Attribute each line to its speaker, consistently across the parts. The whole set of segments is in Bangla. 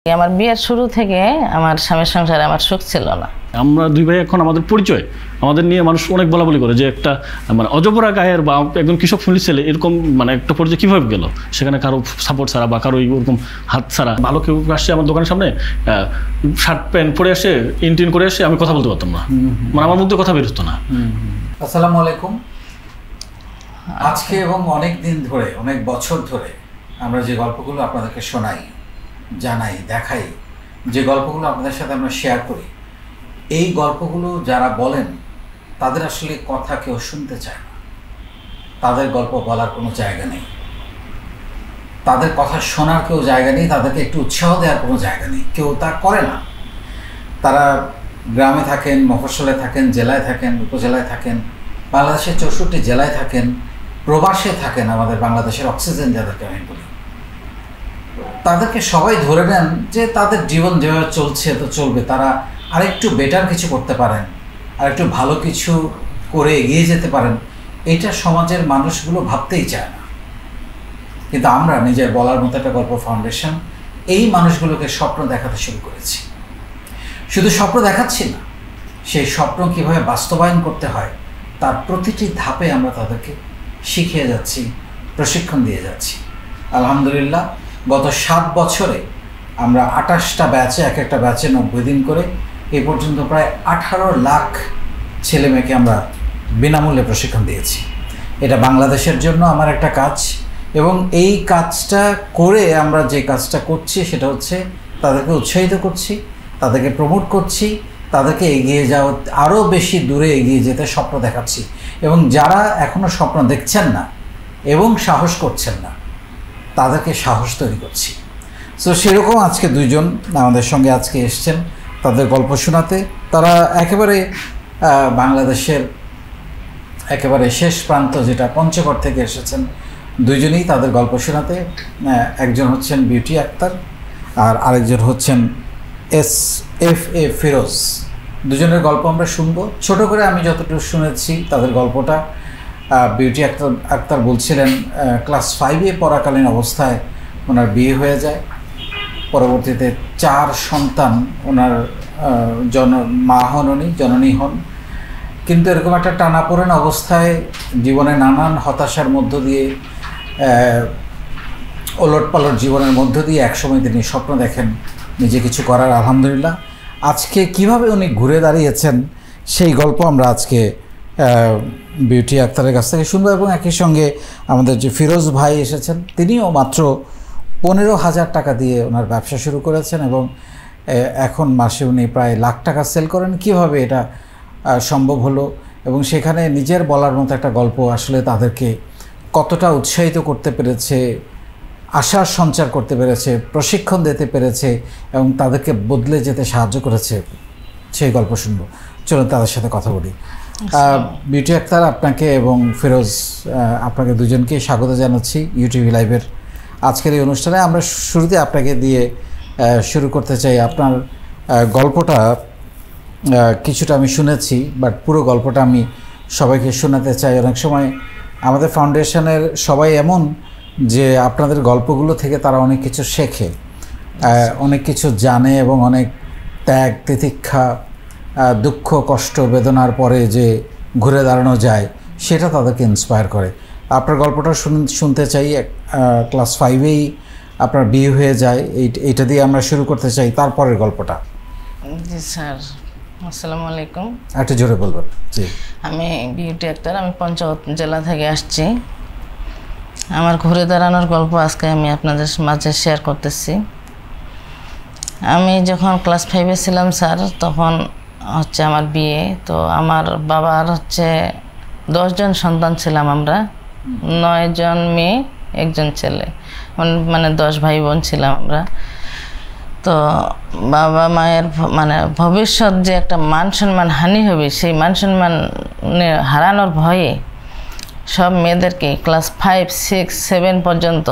Speaker 1: আমার বিয়ের শুরু থেকে আমার স্বামীর সংসারে আমার সুখ ছিল না।
Speaker 2: আমরা দুই ভাই এখন আমাদের পরিচয় আমাদের নিয়ে মানুষ অনেক বলাবলি করে যে একটা মানে অজপরা গায়ের বা একজন কৃষক ফ্যামিলি ছেলে এরকম মানে একটা পরিচয় কীভাবে গেল, সেখানে কারো সাপোর্ট ছাড়া বা কারো ওরকম হাত ছাড়া। ভালো কেউ আসছে আমার দোকানের সামনে শার্ট প্যান্ট পরে আসে ইনটিন করে আসে, আমি কথা বলতে পারতাম না, মানে আমার মধ্যে কথা বের হতো না।
Speaker 3: আসসালামু আলাইকুম। আজকে এবং অনেক দিন ধরে, অনেক বছর ধরে আমরা যে গল্পগুলো আপনাদেরকে শোনাই, জানাই, দেখাই, যে গল্পগুলো আপনাদের সাথে আমরা শেয়ার করি, এই গল্পগুলো যারা বলেন তাদের আসলে কথা কেউ শুনতে চায় না। তাদের গল্প বলার কোনো জায়গা নেই, তাদের কথা শোনার কেউ জায়গা নেই, তাদেরকে একটু উৎসাহ দেওয়ার কোনো জায়গা নেই, কেউ তা করে না। তারা গ্রামে থাকেন, মফস্বলে থাকেন, জেলায় থাকেন, উপজেলায় থাকেন, বাংলাদেশের 64 জেলায় থাকেন, প্রবাসে থাকেন। আমাদের বাংলাদেশের অক্সিজেন যাদেরকে আমি বলি, তাদেরকে সবাই ধরে নেন যে তাদের জীবন যেভাবে চলছে তো চলবে, তারা আরেকটু বেটার কিছু করতে পারেন, আরেকটু ভালো কিছু করে এগিয়ে যেতে পারেন। এটা সমাজের মানুষগুলো ভাবতেই চায় না। কিন্তু আমরা নিজের বলার মতো একটা গল্প ফাউন্ডেশন এই মানুষগুলোকে স্বপ্ন দেখাতে শুরু করেছি। শুধু স্বপ্ন দেখাচ্ছি না, সেই স্বপ্ন কীভাবে বাস্তবায়ন করতে হয় তার প্রতিটি ধাপে আমরা তাদেরকে শিখিয়ে যাচ্ছি, প্রশিক্ষণ দিয়ে যাচ্ছি। আলহামদুলিল্লাহ, গত 7 বছরে আমরা 28টা ব্যাচে, এক একটা ব্যাচে 90 দিন করে, এই পর্যন্ত প্রায় 18 লাখ ছেলে মেয়েকে আমরা বিনামূল্যে প্রশিক্ষণ দিয়েছি। এটা বাংলাদেশের জন্য আমার একটা কাজ, এবং এই কাজটা করে আমরা যে কাজটা করছি সেটা হচ্ছে তাদেরকে উৎসাহিত করছি, তাদেরকে প্রমোট করছি, তাদেরকে এগিয়ে যাওয়া, আরও বেশি দূরে এগিয়ে যেতে স্বপ্ন দেখাচ্ছি। এবং যারা এখনও স্বপ্ন দেখছেন না এবং সাহস করছেন না, তাদেরকে সাহস তৈরি করছি। সো সেরকম আজকে দুইজন আমাদের সঙ্গে আজকে এসছেন তাদের গল্প শোনাতে। তারা একেবারে বাংলাদেশের একেবারে শেষ প্রান্ত, যেটা পঞ্চগড় থেকে এসেছেন দুইজনেই তাদের গল্প শোনাতে। একজন হচ্ছেন বিউটি আক্তার আর আরেকজন হচ্ছেন SF ফিরোজ। দুজনের গল্প আমরা শুনবো। ছোট করে আমি যতটুকু শুনেছি তাদের গল্পটা, বিউটি আক্তার বলছিলেন ক্লাস 5-এ পড়াকালীন অবস্থায় ওনার বিয়ে হয়ে যায়। পরবর্তীতে 4 সন্তান, ওনার মা হন, উনি জননী হন। কিন্তু এরকম একটা টানাপোড়েন অবস্থায় জীবনে নানান হতাশার মধ্য দিয়ে, ওলটপালট জীবনের মধ্য দিয়ে একসময় তিনি স্বপ্ন দেখেন নিজে কিছু করার। আলহামদুলিল্লাহ, আজকে কিভাবে উনি ঘুরে দাঁড়িয়েছেন সেই গল্প আমরা আজকে বিউটি আক্তারের কাছ থেকে শুনবো। এবং একই সঙ্গে আমাদের যে ফিরোজ ভাই এসেছেন, তিনিও মাত্র 15,000 টাকা দিয়ে ওনার ব্যবসা শুরু করেছেন এবং এখন মাসে উনি প্রায় লাখ টাকা সেল করেন। কিভাবে এটা সম্ভব হলো এবং সেখানে নিজের বলার মতো একটা গল্প আসলে তাদেরকে কতটা উৎসাহিত করতে পেরেছে, আশার সঞ্চার করতে পেরেছে, প্রশিক্ষণ দিতে পেরেছে এবং তাদেরকে বদলে যেতে সাহায্য করেছে, সেই গল্প শুনবো। চলুন তাদের সাথে কথা বলি। বিউটি আক্তার, আপনাকে এবং ফিরোজ, আপনাকে দুজনকে স্বাগত জানাচ্ছি ইউটিভি লাইভের আজকের এই অনুষ্ঠানে। আমরা শুরুতে আপনাকে দিয়ে শুরু করতে চাই। আপনার গল্পটা কিছুটা আমি শুনেছি, বাট পুরো গল্পটা আমি সবাইকে শোনাতে চাই। অনেক সময় আমাদের ফাউন্ডেশনের সবাই এমন যে আপনাদের গল্পগুলো থেকে তারা অনেক কিছু শেখে, অনেক কিছু জানে এবং অনেক ত্যাগ, তিতিক্ষা, দুঃখ, কষ্ট, বেদনার পরে যে ঘুরে দাঁড়ানো যায় সেটা তাদেরকে ইন্সপায়ার করে। আপনার গল্পটা শুনতে চাই। ক্লাস 5-এই আপনার বিয়ে হয়ে যায়, এইটা দিয়ে আমরা শুরু করতে চাই, তারপরের গল্পটা।
Speaker 1: জি স্যার, আসসালামু আলাইকুম।
Speaker 3: একটু জোরে বলবেন। জি,
Speaker 1: আমি বিউটি আক্তার, আমি পঞ্চগড় জেলা থেকে আসছি। আমার ঘুরে দাঁড়ানোর গল্প আজকে আমি আপনাদের মাঝে শেয়ার করতেছি। আমি যখন ক্লাস 5-এ ছিলাম স্যার, তখন হচ্ছে আমার বিয়ে। তো আমার বাবার হচ্ছে 10 জন সন্তান ছিলাম আমরা, 9 জন মেয়ে, 1 জন ছেলে, মানে 10 ভাই বোন ছিলাম আমরা। তো বাবা মায়ের মানে ভবিষ্যৎ যে একটা মান সম্মান হানি হবে, সেই মান সম্মান হারানোর ভয়ে সব মেয়েদেরকে ক্লাস 5, 6, 7 পর্যন্ত,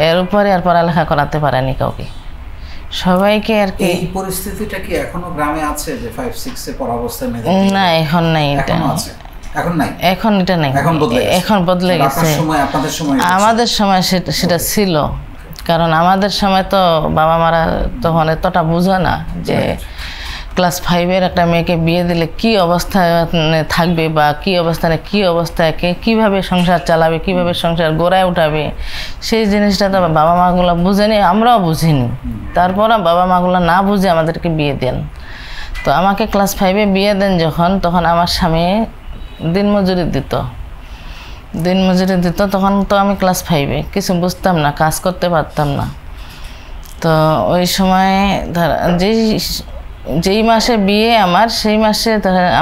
Speaker 1: এর উপরে আর পড়ালেখা করাতে পারেনি কাউকে, সবাইকে আর কি।
Speaker 3: এই পরিস্থিতিটা কি এখনো গ্রামে আছে যে 5-6-এ পড়া অবস্থায় মেয়েদের?
Speaker 1: না, এখন নাই এটা।
Speaker 3: এখন নাই,
Speaker 1: এখন এটা নাই, এখন বদলে গেছে।
Speaker 3: আপনাদের সময়, আপনাদের সময়?
Speaker 1: আমাদের সময় সেটা ছিল, কারণ আমাদের সময় তো বাবা মারা তখন এতটা বুঝে না যে ক্লাস 5-এর একটা মেয়েকে বিয়ে দিলে কি অবস্থায় থাকবে বা কি অবস্থায় কীভাবে সংসার চালাবে, কিভাবে সংসার গড়ায় উঠাবে, সেই জিনিসটা তো বাবা মাগুলো বুঝেনি, আমরাও বুঝিনি। তারপর বাবা মাগুলো না বুঝে আমাদেরকে বিয়ে দেন। তো আমাকে ক্লাস 5-এ বিয়ে দেন যখন, তখন আমার স্বামী দিনমজুরি দিত। তখন তো আমি ক্লাস 5-এ, কিছু বুঝতাম না, কাজ করতে পারতাম না। তো ওই সময় যেই মাসে বিয়ে আমার, সেই মাসে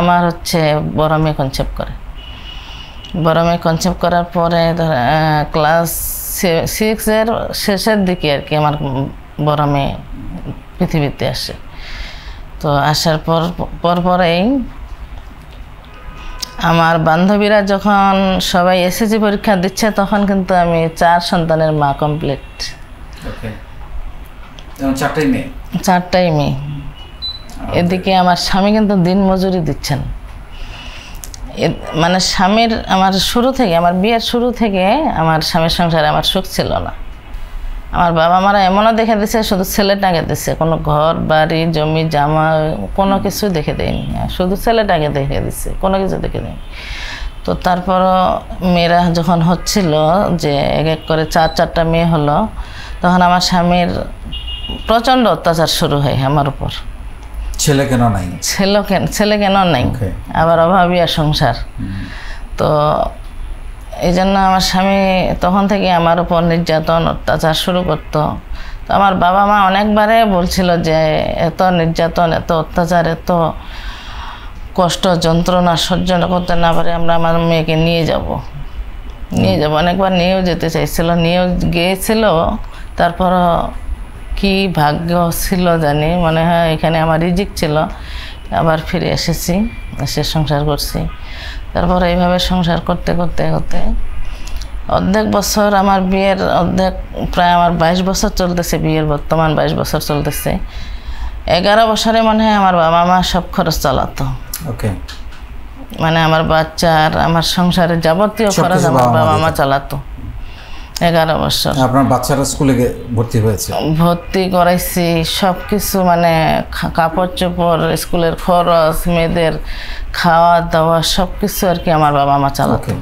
Speaker 1: আমার হচ্ছে বড় মেয়ে কনসেপ্ট করে। বড় মেয়ে কনসেপ্ট করার পরে ক্লাস 6-এর শেষের দিকে আর কি আমার বড় মেয়ে পৃথিবীতে আসে। তো আসার পরেই আমার বান্ধবীরা যখন সবাই এসএসসি পরীক্ষা দিচ্ছে, তখন কিন্তু আমি 4 সন্তানের মা কমপ্লিট। চারটাই মেয়ে। এদিকে আমার স্বামী কিন্তু দিন মজুরি দিচ্ছেন। মানে স্বামীর আমার বিয়ের শুরু থেকে আমার স্বামীর সংসারে আমার সুখ ছিল না। আমার বাবা মারা এমনও দেখে দিছে, শুধু ছেলেটাকে দিচ্ছে, কোনো ঘর বাড়ি জমি জামা কোনো কিছু দেখে দেয়নি, শুধু ছেলেটাকে দেখে দিচ্ছে, কোনো কিছু দেখে দেয়নি। তো তারপরও মেয়েরা যখন হচ্ছিল, যে এক এক করে 4-4টা মেয়ে হলো, তখন আমার স্বামীর প্রচণ্ড অত্যাচার শুরু হয় আমার উপর।
Speaker 3: ছেলে কেন নাই,
Speaker 1: আবার অভাবিয়া সংসার। তো এই জন্য আমার স্বামী তখন থেকে আমার উপর নির্যাতন অত্যাচার শুরু করতো। তো আমার বাবা মা অনেকবারে বলছিল যে এত নির্যাতন, এত অত্যাচার, এত কষ্ট যন্ত্রণা সহ্য করতে না পারে আমরা আমার মেয়েকে নিয়ে যাব। অনেকবার নিয়েও যেতে চাইছিল, নিয়েও গিয়েছিল। তারপর কি ভাগ্য ছিল জানি, মনে হয় এখানে আমার রিজিক ছিল, আবার ফিরে এসেছি, এসে সংসার করছি। তারপর এইভাবে সংসার করতে অর্ধেক বছর, আমার বিয়ের অর্ধেক, প্রায় আমার 22 বছর চলতেছে, বিয়ের বর্তমান 22 বছর চলতেছে। 11 বছরে মনে হয় আমার বাবা মা সব খরচ চালাতো। মানে আমার বাচ্চার, আমার সংসারের যাবতীয় খরচ আমার বাবা মা চালাতো। 11 বছর।
Speaker 3: আপনার বাচ্চারা স্কুলে
Speaker 1: ভর্তি করাইছি, সব কিছু, মানে কাপড় চোপড়, স্কুলের খরচ, মেয়েদের খাওয়া দাওয়া সব কিছু আর কি আমার বাবা মা চালাতো।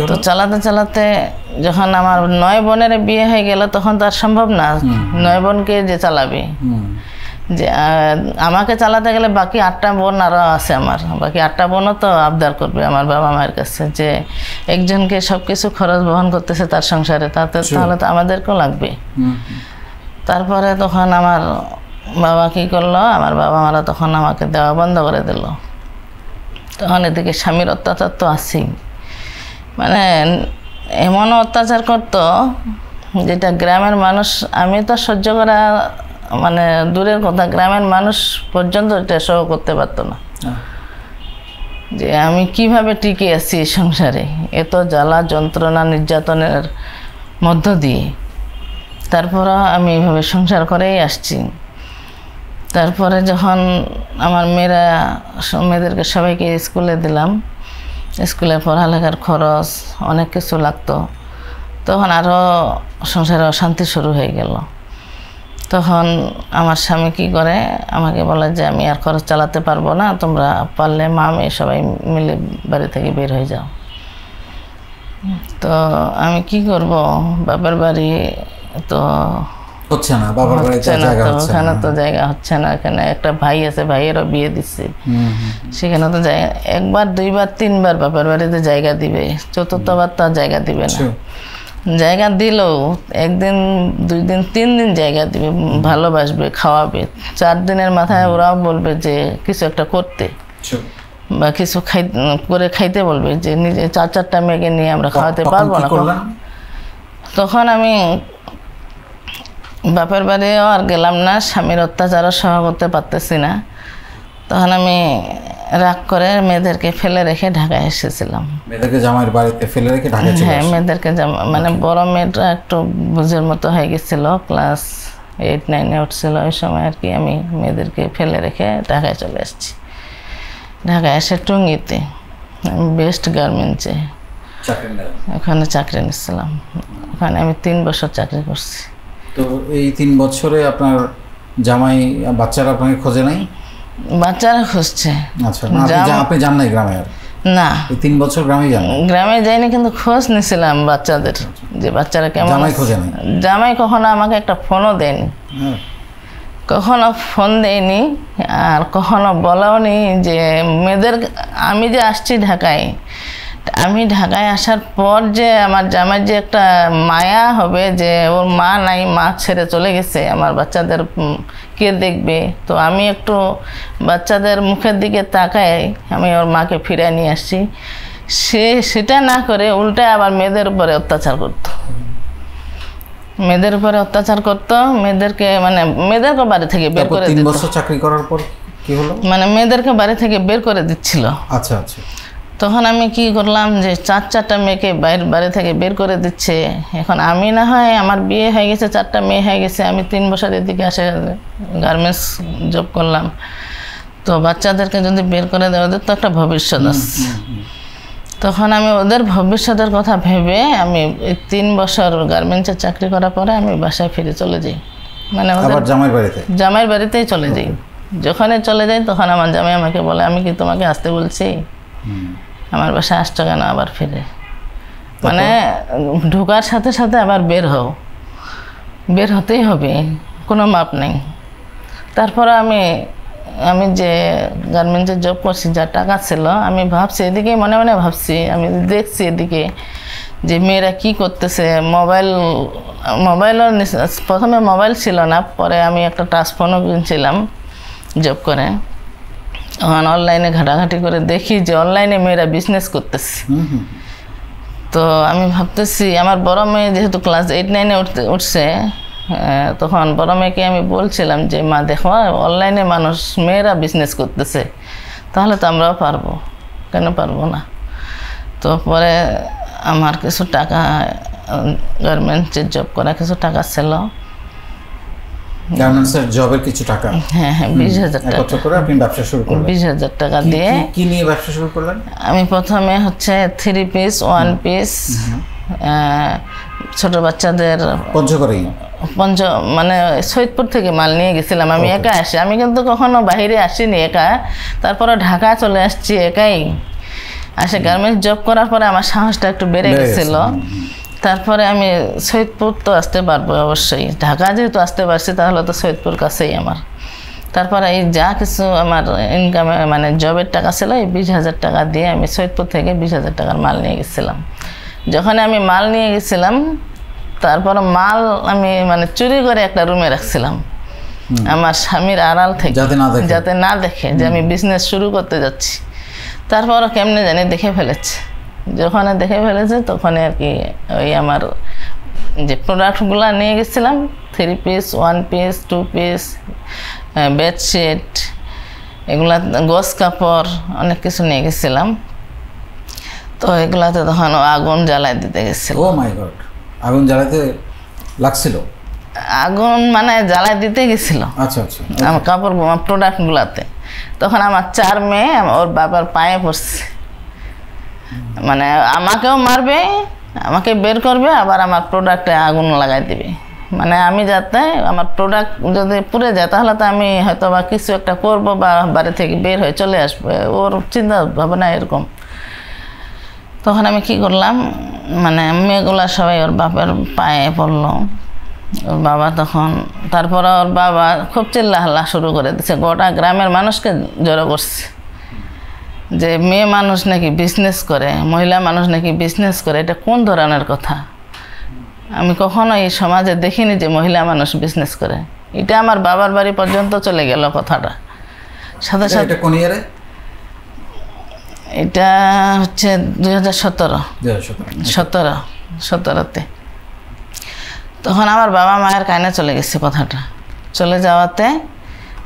Speaker 1: তো চালাতে যখন আমার 9 বোনের বিয়ে হয়ে গেল, তখন তো আর সম্ভব না 9 বোনকে যে চালাবে। যে আমাকে চালাতে গেলে বাকি 8টা বোন আরও আছে আমার, বাকি 8টা বোনও তো আবদার করবে আমার বাবা মায়ের কাছে, যে একজনকে সব কিছু খরচ বহন করতেছে তার সংসারে, তাহলে তো আমাদেরকেও লাগবে। তারপরে তখন আমার বাবা কী করলো, আমার বাবা মারা তখন আমাকে দেওয়া বন্ধ করে দিল। তখন এদিকে স্বামীর অত্যাচার তো আছেই, মানে এমনও অত্যাচার করতো যেটা গ্রামের মানুষ, আমি তো সহ্য করা মানে দূরের কথা, গ্রামের মানুষ পর্যন্ত এটা সহ করতে পারতো না, যে আমি কিভাবে টিকে আছি এই সংসারে এত জ্বালা যন্ত্রণা নির্যাতনের মধ্য দিয়ে। তারপরও আমি এইভাবে সংসার করেই আসছি। তারপরে যখন আমার মেয়েদেরকে সবাইকে স্কুলে দিলাম, স্কুলে পড়ালেখার খরচ অনেক কিছু লাগতো, তখন আরও সংসারে অশান্তি শুরু হয়ে গেল। তখন আমার স্বামী কী করে, আমাকে বলে যে আমি আর খরচ চালাতে পারবো না, তোমরা পারলে মা মেয়ে সবাই মিলে বাড়ি থেকে বের হয়ে যাও। তো আমি কি করব, বাবার বাড়ি তো
Speaker 3: হচ্ছে না, বাবার বাড়িতে জায়গা হচ্ছে না,
Speaker 1: ওখানে তো জায়গা হচ্ছে না। এখানে একটা ভাই আছে, ভাইয়েরও বিয়ে দিচ্ছে, সেখানে তো জায়গা, 1বার 2বার 3বার বাবার বাড়িতে জায়গা দিবে, চতুর্থবার তো জায়গা দিবে না। জায়গা দিলেও 1 দিন 2 দিন 3 দিন জায়গা দিবে, ভালোবাসবে, খাওয়াবে। 4 দিনের মাথায় ওরাও বলবে যে কিছু একটা করতে, বা কিছু করে খাইতে বলবে, যে নিজে 4-4টা মেয়েকে নিয়ে আমরা খাওয়াতে পারবো না। তখন আমি বাপের বাড়িও আর গেলাম না, স্বামীর অত্যাচারও সহ করতে পারতেছি না। তখন আমি রাগ করে মেয়েদেরকে ফেলে রেখে ঢাকায় এসেছিলাম।
Speaker 3: মেয়েদেরকে জামাইয়ের বাড়িতে ফেলে রেখে ঢাকায় চলে?
Speaker 1: হ্যাঁ, মেয়েদেরকে মানে বড় মেয়েটা একটু বুঝের মতো হয়ে গেছিলো, ক্লাস 8-9-এ উঠছিল ওই সময় আর কি। আমি মেয়েদেরকে ফেলে রেখে ঢাকায় চলে আসছি। ঢাকায় এসে টুঙ্গিতে বেস্ট গার্মেন্টসে
Speaker 3: চাকরি নেন?
Speaker 1: ওখানে চাকরি নিচ্ছিলাম, ওখানে আমি 3 বছর চাকরি করছি।
Speaker 3: তো এই 3 বছরে আপনার জামাই বাচ্চারা আপনাকে খোঁজে নাই?
Speaker 1: বাচ্চারা খুঁজছে।
Speaker 3: আচ্ছা, আপনি যান নাই গ্রামে? আর
Speaker 1: না,
Speaker 3: এই 3 বছর গ্রামে যান?
Speaker 1: গ্রামে যাইনি, কিন্তু খোঁজ নিছিলাম বাচ্চাদের, যে বাচ্চারা কেমন।
Speaker 3: জামাই খোঁজে নাই?
Speaker 1: জামাই কখনো আমাকে একটা ফোনও দেয়নি, কখনো ফোন দেয়নি, আর কখনো বলাও নি যে মেয়েদের। আমি যে আসছি ঢাকায়, আমি ঢাকায় আসার পর যে আমার জামাই যে একটা মায়া হবে যে ওর মা নাই, মা ছেড়ে চলে গেছে, আমার বাচ্চাদের কে দেখবে। তো আমি একটু বাচ্চাদের মুখের দিকে তাকাই, আমি ওর মাকে ফিরে নিয়ে আসছি। সেটা না করে উল্টে আবার মেয়েদের উপরে অত্যাচার করতো, মেয়েদের উপরে অত্যাচার করতো, মেয়েদেরকে মানে মেয়েদেরকে বাড়ি থেকে বের করে দিত।
Speaker 3: 3 বছর চাকরি করার পর কি হলো? মানে
Speaker 1: মেয়েদেরকে বাড়ি থেকে বের করে দিচ্ছিল।
Speaker 3: আচ্ছা আচ্ছা।
Speaker 1: তখন আমি কি করলাম, যে 4টা মেয়েকে বাড়ি থেকে বের করে দিচ্ছে। এখন আমি না হয় আমার বিয়ে হয়ে গেছে, 4টা মেয়ে হয়ে গেছে, আমি 3 বছর এদিকে আসে গার্মেন্টস জব করলাম। তো বাচ্চাদেরকে যদি বের করে দেয়, ওদের তো একটা ভবিষ্যৎ আছে। তখন আমি ওদের ভবিষ্যতের কথা ভেবে আমি এই 3 বছর গার্মেন্টসের চাকরি করার পরে আমি বাসায় ফিরে চলে যাই, মানে জামাইয়ের বাড়িতেই চলে যাই। যখনই চলে যাই তখন আমার জামাই আমাকে বলে, আমি কি তোমাকে আসতে বলছি? আমার বাসায় আসছো কেন আবার ফিরে? মানে ঢোকার সাথে সাথে আবার বের হতেই হবে, কোনো মাপ নেই। তারপরে আমি যে গার্মেন্টসে জব করছি, যা টাকা ছিল, আমি ভাবছি এদিকে, মনে মনে ভাবছি, আমি দেখছি এদিকে যে মেয়েরা কি করতেছে। মোবাইলও প্রথমে মোবাইল ছিল না, পরে আমি একটা টাচ ফোনও কিনছিলাম জব করে। তখন অনলাইনে ঘাটাঘাটি করে দেখি যে অনলাইনে মেয়েরা বিজনেস করতেছে। তো আমি ভাবতেছি, আমার বড় মেয়ে যেহেতু ক্লাস 8-9-এ উঠছে, তখন বড় মেয়েকে আমি বলছিলাম যে মা দেখো, অনলাইনে মেয়েরা বিজনেস করতেছে, তাহলে তো আমরাও পারবো, কেন পারবো না? তো পরে আমার কিছু টাকা, গার্মেন্টসের জব করা কিছু টাকা ছিল,
Speaker 3: গার্মেন্টসের জবের কিছু টাকা,
Speaker 1: হ্যাঁ 20,000 টাকা
Speaker 3: একত্র করে আপনি ব্যবসা শুরু করলেন।
Speaker 1: 20,000 টাকা দিয়ে
Speaker 3: কি নিয়ে ব্যবসা শুরু করলেন?
Speaker 1: আমি প্রথমে হচ্ছে 3 পিস 1 পিস ছোট বাচ্চাদের মানে সৈয়দপুর থেকে মাল নিয়ে গেছিলাম। আমি একা আসি, আমি কিন্তু কখনো বাইরে আসিনি একা। তারপরে ঢাকা চলে আসছি একাই। আসে গার্মেন্টস জব করার পরে আমার সাহসটা একটু বেড়ে গেছিল। তারপরে আমি সৈয়দপুর তো আসতে পারবো অবশ্যই, ঢাকা যেহেতু আসতে পারছি তাহলে তো সৈয়দপুর কাছেই আমার। তারপরে এই যা কিছু আমার ইনকামে মানে জবের টাকা ছিল, এই 20,000 টাকা দিয়ে আমি সৈয়দপুর থেকে 20,000 টাকার মাল নিয়ে গেছিলাম। যখন আমি মাল নিয়ে গেছিলাম, তারপর মাল আমি মানে চুরি করে একটা রুমে রাখছিলাম আমার স্বামীর আড়াল থেকে, যাতে না দেখে যে আমি বিজনেস শুরু করতে যাচ্ছি। তারপরও কেমনে জানি দেখে ফেলেছে। যখন দেখে ফেলেছে তখন আর কি ওই আমার যে প্রোডাক্টগুলো নিয়ে গেছিলাম, 3 পিস 1 পিস 2 পিস বেডশিট, এগুলা গোস কাপড়, অনেক কিছু নিয়ে গেছিলাম। তো এগুলাতে তখন আগুন জ্বালাই দিতে গেছিল।
Speaker 3: ও মাই গড, আগুন জ্বালাতে লাগছিল?
Speaker 1: আগুন মানে জ্বালাই দিতে গেছিল।
Speaker 3: আচ্ছা আচ্ছা।
Speaker 1: আমার কাপড় প্রোডাক্টগুলাতে। তখন আমার 4 মেয়ে ওর বাবার পায়ে পড়ছে, মানে আমাকেও মারবে, আমাকে বের করবে, আবার আমার প্রোডাক্টে আগুন লাগাই দিবে। মানে আমি যাতে আমার প্রোডাক্ট যদি পুড়ে যায় তাহলে তো আমি হয়তো বা কিছু একটা করবো বা বাড়ি থেকে বের হয়ে চলে আসবো, ওর চিন্তা ভাবনা এরকম। তখন আমি কি করলাম, মানে মেয়েগুলা সবাই ওর বাবার পায়ে পড়লো। ওর বাবা তখন, তারপরে ওর বাবা খুব চিল্লাহাল্লা শুরু করে দিচ্ছে, গোটা গ্রামের মানুষকে জড়ো করছে যে মেয়ে মানুষ নাকি বিজনেস করে, মহিলা মানুষ নাকি বিজনেস করে, এটা কোন ধরনের কথা? আমি কখনো এই সমাজে দেখিনি যে মহিলা মানুষ বিজনেস করে। এটা আমার বাবার বাড়ি পর্যন্ত চলে গেল কথাটা। সাথে সাথে কোন ইয়ারে? এটা হচ্ছে 2017-তে। তখন আমার বাবা মায়ের কানে চলে গেছে কথাটা। চলে যাওয়াতে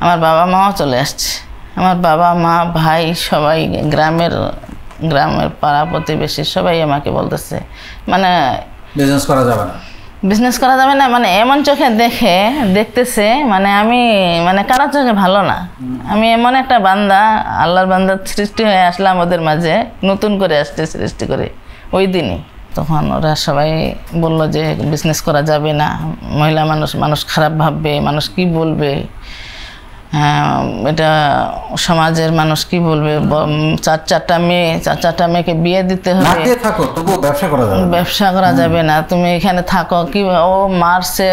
Speaker 1: আমার বাবা মাও চলে আসছে। আমার বাবা মা ভাই সবাই গ্রামের পাড়া প্রতিবেশী সবাই আমাকে বলতেছে, মানে
Speaker 3: বিজনেস করা যাবে না, মানে এমন চোখে দেখতেছে, মানে আমি মানে কারো চোখে ভালো না। আমি এমন একটা বান্দা, আল্লাহর বান্দার সৃষ্টি হয়ে আসলাম ওদের মাঝে, নতুন করে আসছে সৃষ্টি করে,
Speaker 1: ওই দিনই। তখন ওরা সবাই বলল যে বিজনেস করা যাবে না, মহিলা মানুষ খারাপ ভাববে, মানুষ কি বলবে, এটা সমাজের মানুষ কি বলবে, চারটা মেয়েকে বিয়ে দিতে হবে, ব্যবসা করা যাবে না, তুমি এখানে থাকো, কি ও মারছে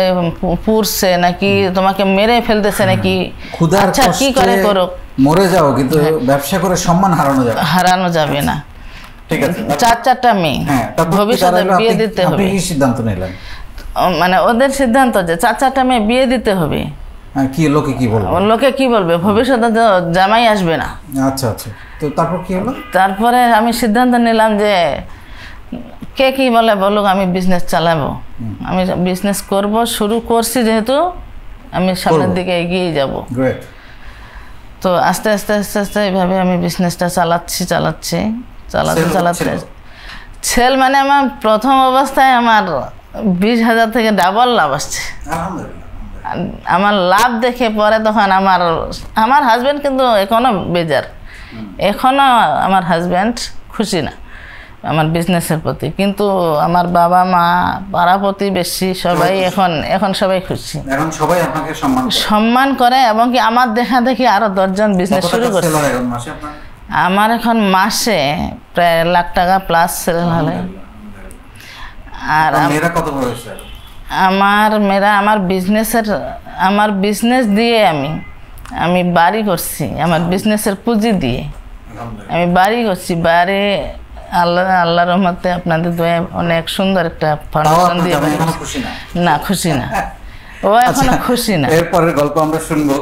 Speaker 1: পুরছে নাকি তোমাকে মেরে ফেলতেছে নাকি, আচ্ছা কি করে করো,
Speaker 3: মরে যাও, কিন্তু ব্যবসা করে সম্মান হারানো যাবে না। ঠিক আছে,
Speaker 1: চারটা মেয়ে ভবিষ্যতে বিয়ে দিতে হবে।
Speaker 3: কি সিদ্ধান্ত নিলেন?
Speaker 1: মানে ওদের সিদ্ধান্ত যে চারটা মেয়ে বিয়ে দিতে হবে।
Speaker 3: কি লোকে কি বলবে,
Speaker 1: ভবিষ্যতে জামাই আসবে না।
Speaker 3: আচ্ছা আচ্ছা, তো তারপর কি হলো?
Speaker 1: তারপরে আমি সিদ্ধান্ত নিলাম যে কে কি বলে বলুক, আমি বিজনেস চালাবো, আমি বিজনেস করব, শুরু করছি যেহেতু আমি সামনের দিকে এগিয়ে যাব। তো আস্তে আস্তে আস্তে আস্তে এইভাবে আমি বিজনেসটা চালাতে সেল মানে আমার প্রথম অবস্থায় আমার 20,000 থেকে ডাবল লাভ আসছে। আমার লাভ দেখে পরে তখন আমার হাজব্যান্ড কিন্তু এখনও বেজার, এখনও আমার হাজব্যান্ড খুশি না আমার বিজনেসের প্রতি, কিন্তু আমার বাবা মা পাড়া প্রতিবেশী সবাই এখন সবাই খুশি,
Speaker 3: এখন সবাই আপনাকে
Speaker 1: সম্মান করে, এবং কি আমার দেখা দেখি আরো 10 জন বিজনেস শুরু করছে। আমার এখন মাসে প্রায় লাখ টাকা প্লাস সেল হয়। আর আমার মেয়েরা আমার বিজনেস দিয়ে আমি বাড়ি করছি, আমার বিজনেসের পুঁজি দিয়ে আমি বাড়ি করছি। বাড়ি আল্লাহর রহমতে আপনাদের দয়া অনেক সুন্দর একটা ফাউন্ডেশন দিয়ে। না, খুশি না, ও এখনো খুশি না।
Speaker 3: এরপরের গল্প আমরা শুনবো,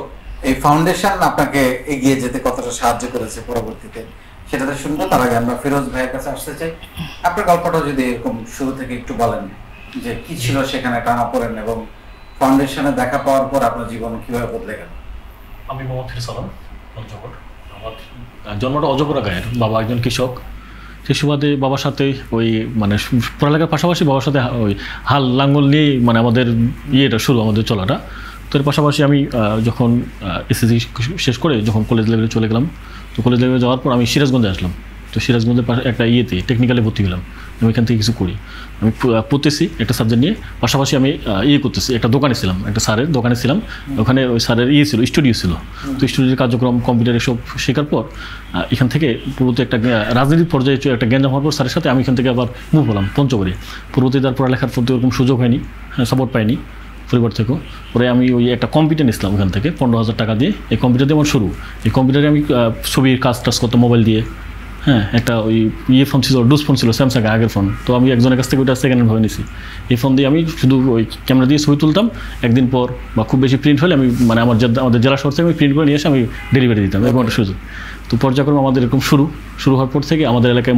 Speaker 3: এই ফাউন্ডেশন আপনাকে এগিয়ে যেতে কতটা সাহায্য করেছে পরবর্তীতে সেটাতে শুনবো। তার আগে আমরা ফিরোজ ভাইয়ের কাছে আসতে চাই। আপনার গল্পটা যদি এরকম শুরু থেকে একটু বলেন যে কি ছিল সেখানে টানাপোড়েন, এবং ফাউন্ডেশনে দেখা পাওয়ার পর আপনার জীবন কিভাবে বদলে গেল।
Speaker 2: আমি মোহাম্মদ ফিরসালাম পঞ্চগড়। আমার জন্মটা অজপরা গায়ের, বাবা একজন কৃষক। সেই সুবাদে বাবার সাথে ওই মানে পড়ালেখার পাশাপাশি বাবার সাথে ওই হাল লাঙ্গল নিয়েই মানে আমাদের শুরু, আমাদের চলাটা। তো এর পাশাপাশি আমি যখন এসএসসি শেষ করে যখন কলেজ লেভেলে চলে গেলাম, তো কলেজ লেভেলে যাওয়ার পর আমি সিরাজগঞ্জে আসলাম। তো সিরাজগঞ্জের একটা টেকনিক্যালে ভর্তি হলাম। আমি এখান থেকে কিছু করি, আমি পড়তেছি একটা সাবজেক্ট নিয়ে, পাশাপাশি আমি করতেছি। একটা দোকানে ছিলাম, একটা স্যারের দোকানে ছিলাম। ওখানে ওই স্যারের ছিল, স্টুডিও ছিল। তো স্টুডিওর কার্যক্রম, কম্পিউটার এসব শেখার পর এখান থেকে পুরোতে একটা রাজনৈতিক পর্যায়ে একটা জ্ঞান হওয়ার পর স্যারের সাথে আমি এখান থেকে আবার মুভ হলাম পঞ্চগড়ে। পূর্বতে তার পড়ালেখার প্রতি ওরকম সুযোগ হয়নি, সাপোর্ট পাইনি পরিবার থেকেও। পরে আমি ওই একটা কম্পিউটার নিয়েছিলাম ওখান থেকে 15,000 টাকা দিয়ে। এই কম্পিউটার দিয়ে আমার শুরু। এই কম্পিউটারে আমি ছবির কাজ করতাম মোবাইল দিয়ে। একটা ওই ফোন ছিল, ডুস ফোন ছিল, স্যামসাং আগের ফোন। তো আমি একজনের কাছ থেকে ওইটা সেকেন্ড হ্যান্ড ভাবে নিয়েছি। এই ফোন দিয়ে আমি শুধু ওই ক্যামেরা দিয়ে ছবি তুলতাম, একদিন পর বা খুব বেশি প্রিন্ট হলে আমি মানে আমাদের জেলা শহর থেকে আমি প্রিন্ট করে নিয়ে এসে আমি ডেলিভারি দিতাম, এরকম একটা সুযোগ। তো পর্যায়ক্রমে আমাদের এরকম শুরু হওয়ার পর থেকে আমাদের এলাকায়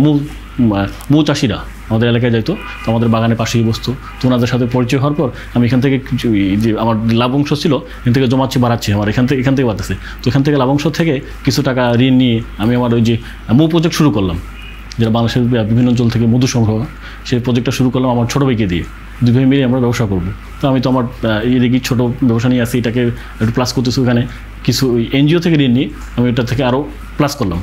Speaker 2: মৌ চাষিরা আমাদের এলাকায় যাইতো, তো আমাদের বাগানের পাশেই বসতো। তো ওনাদের সাথে পরিচয় হওয়ার পর আমি এখান থেকে যে আমার লাভ অংশ ছিল এখান থেকে জমাচ্ছি, বাড়াচ্ছি, আমার এখান থেকে বাড়তেছে। তো এখান থেকে লাভ অংশ থেকে কিছু টাকা ঋণ নিয়ে আমি আমার ওই যে মৌ প্রজেক্ট শুরু করলাম, যেটা বাংলাদেশের বিভিন্ন অঞ্চল থেকে মধু সংগ্রহ, সেই প্রজেক্টটা শুরু করলাম আমার ছোটো ভাইকে দিয়ে। 2 ভাই মিলে আমরা ব্যবসা করবো। তো আমি তো আমার এদিকে ছোটো ব্যবসা নিয়ে আসি, এটাকে একটু প্লাস করতেছি। ওখানে কিছু ওই এনজিও থেকে ঋণ নিয়ে আমি ওটা থেকে আরও প্লাস করলাম,